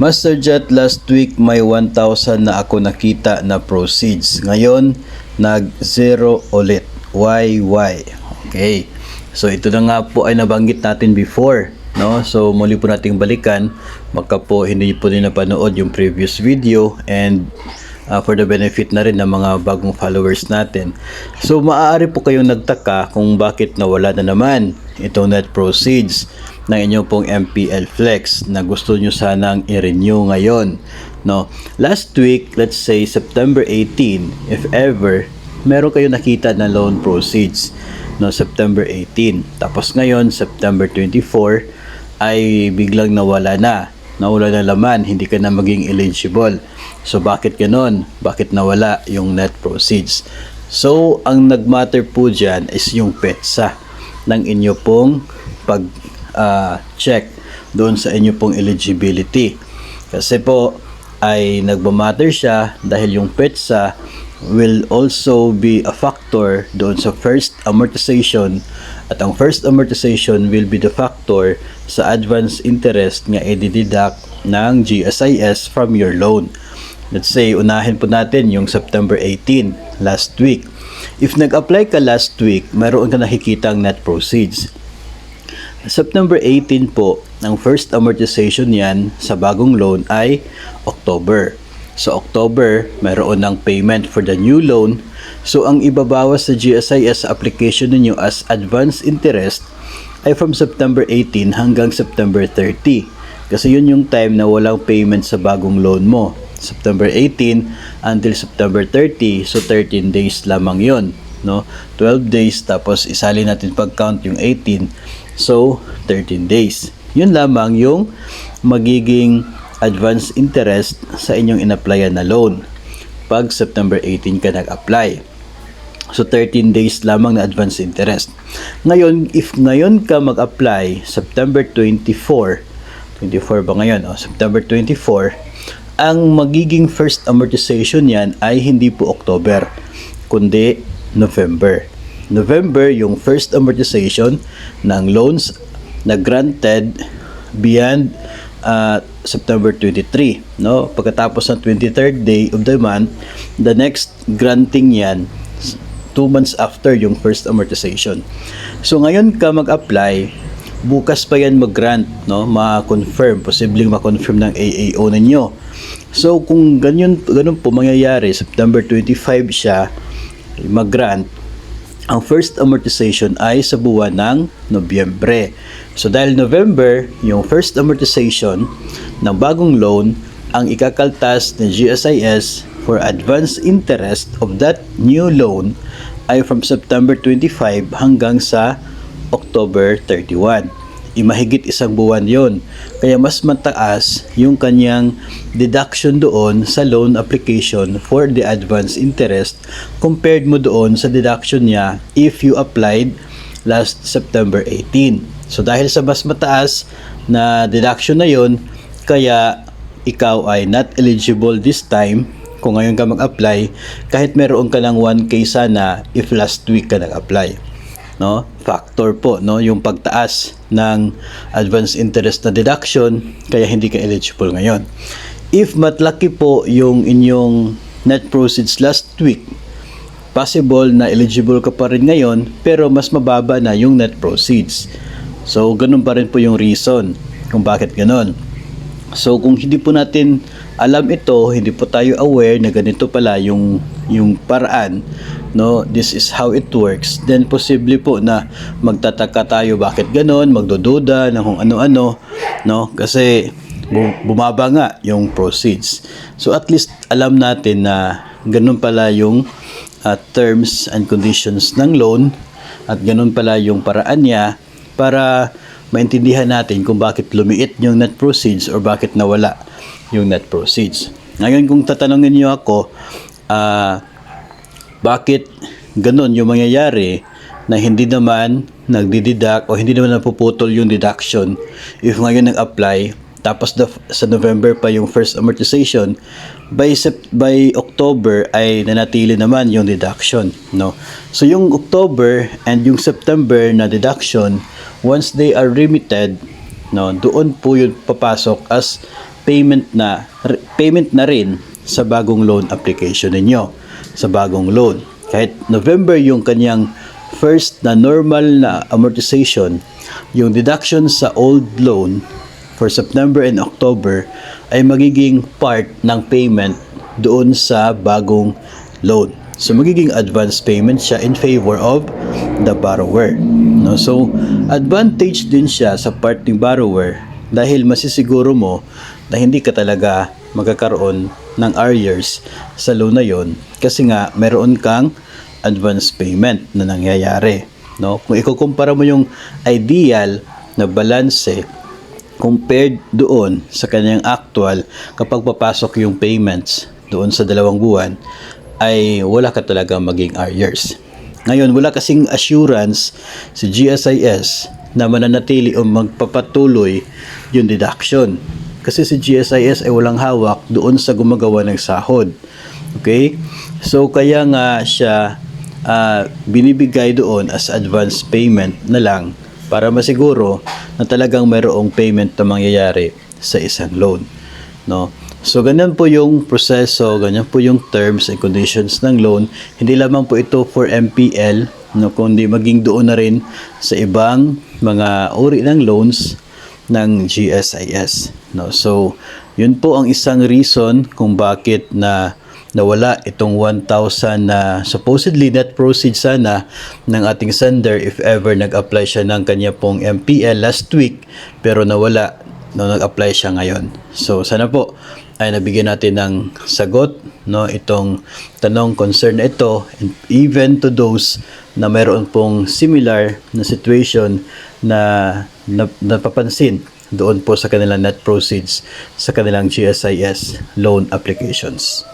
Master Jet, last week may 1,000 na ako nakita na proceeds. Ngayon, nag-0 ulit. Why? Okay. So, ito na nga po ay nabanggit natin before. No? So, muli po nating balikan. Baka po hindi po din napanood yung previous video and for the benefit na rin ng mga bagong followers natin. So, maaari po kayong nagtaka kung bakit nawala na naman itong net proceeds ng inyong pong MPL Flex na gusto nyo sanang i-renew ngayon. No? Last week, let's say September 18, if ever, meron kayo nakita na loan proceeds. No, September 18. Tapos ngayon, September 24, ay biglang nawala na. Nawala na laman, hindi ka na maging eligible. So, bakit ganon? Bakit nawala yung net proceeds? So, ang nagmatter po dyan is yung petsa ng inyo pong pag-check doon sa inyo pong eligibility. Kasi po, ay nagmamatter siya dahil yung petsa will also be a factor doon sa first amortization, at ang first amortization will be the factor sa advance interest nga i-deduct ng GSIS from your loan. Let's say, unahin po natin yung September 18, last week. If nag-apply ka last week, mayroon ka nakikitang net proceeds. September 18 po, ang first amortization yan sa bagong loan ay October. Sa October, mayroon ng payment for the new loan. So, ang ibabawas sa GSIS application ninyo as advance interest ay from September 18 hanggang September 30. Kasi yun yung time na walang payment sa bagong loan mo. September 18 until September 30. So, 13 days lamang yun. No? 12 days, tapos isali natin pag-count yung 18. So, 13 days. Yun lamang yung magiging advance interest sa inyong in-applyan na loan pag September 18 ka nag-apply. So, 13 days lamang na advance interest. Ngayon, if ngayon ka mag-apply, September 24 ba ngayon? September 24, ang magiging first amortization yan ay hindi po October, kundi November. November, yung first amortization ng loans na granted beyond September 23, no? Pagkatapos ng 23rd day of the month, the next granting yan 2 months after yung first amortization. So ngayon ka mag-apply, bukas pa yan mag-grant, no? Ma-confirm, posibleng ma-confirm ng AAO ninyo. So kung ganun po mangyayari, September 25 siya mag-grant, ang first amortization ay sa buwan ng Nobyembre. So dahil November, yung first amortization ng bagong loan, ang ikakaltas ng GSIS for advance interest of that new loan ay from September 25 hanggang sa October 31. Imahigit isang buwan yon. Kaya mas mataas yung kanyang deduction doon sa loan application for the advance interest compared mo doon sa deduction niya if you applied last September 18. So dahil sa mas mataas na deduction na yon, kaya ikaw ay not eligible this time kung ngayon ka mag-apply, kahit meron ka ng 1K sana if last week ka nag-apply. No? Factor po, no, yung pagtaas ng advance interest na deduction, kaya hindi ka eligible ngayon. If matlaki po yung inyong net proceeds last week, possible na eligible ka pa rin ngayon, pero mas mababa na yung net proceeds. So, ganun pa rin po yung reason kung bakit ganun. So, kung hindi po natin alam ito, hindi po tayo aware na ganito pala yung paraan, no, this is how it works, then posible po na magtataka tayo bakit ganon, magdududa ng kung ano-ano, no, kasi bumaba nga yung proceeds. So at least alam natin na ganon pala yung terms and conditions ng loan, at ganon pala yung paraan niya para maintindihan natin kung bakit lumiit yung net proceeds or bakit nawala yung net proceeds. Ngayon, kung tatanungin niyo ako, bakit ganun yung mangyayari na hindi naman nagdideduct o hindi naman napuputol yung deduction if ngayon nag-apply, tapos sa November pa yung first amortization, by October ay nanatili naman yung deduction, no? So yung October and yung September na deduction, once they are remitted, no, doon po yun papasok as payment na rin sa bagong loan application ninyo, sa bagong loan. Kahit November yung kanyang first na normal na amortization, yung deduction sa old loan for September and October ay magiging part ng payment doon sa bagong loan. So magiging advance payment siya in favor of the borrower. No? So advantage din siya sa part ng borrower dahil masisiguro mo na hindi ka talaga magkakaroon ng arrears sa loan na yon kasi nga meron kang advance payment na nangyayari. No? Kung ikukumpara mo yung ideal na balanse compared doon sa kanyang actual, kapag papasok yung payments doon sa 2 buwan, ay wala ka talaga maging arrears. Ngayon, wala kasing assurance si GSIS na mananatili o magpapatuloy yung deduction. Kasi si GSIS ay walang hawak doon sa gumagawa ng sahod. Okay? So, kaya nga siya binibigay doon as advance payment na lang para masiguro na talagang mayroong payment na mangyayari sa isang loan. No? So, ganyan po yung proseso, ganyan po yung terms and conditions ng loan. Hindi lamang po ito for MPL, no, kundi maging doon na rin sa ibang mga uri ng loans ng GSIS. No? So, yun po ang isang reason kung bakit nawala itong 1,000 na supposedly net proceeds sana ng ating sender if ever nag-apply siya ng kanya pong MPL last week, pero nawala nung nag-apply siya ngayon. So, sana po ay nabigyan natin ng sagot, no, itong tanong concern na ito, and even to those na mayroon pong similar na situation na napapansin doon po sa kanilang net proceeds sa kanilang GSIS loan applications.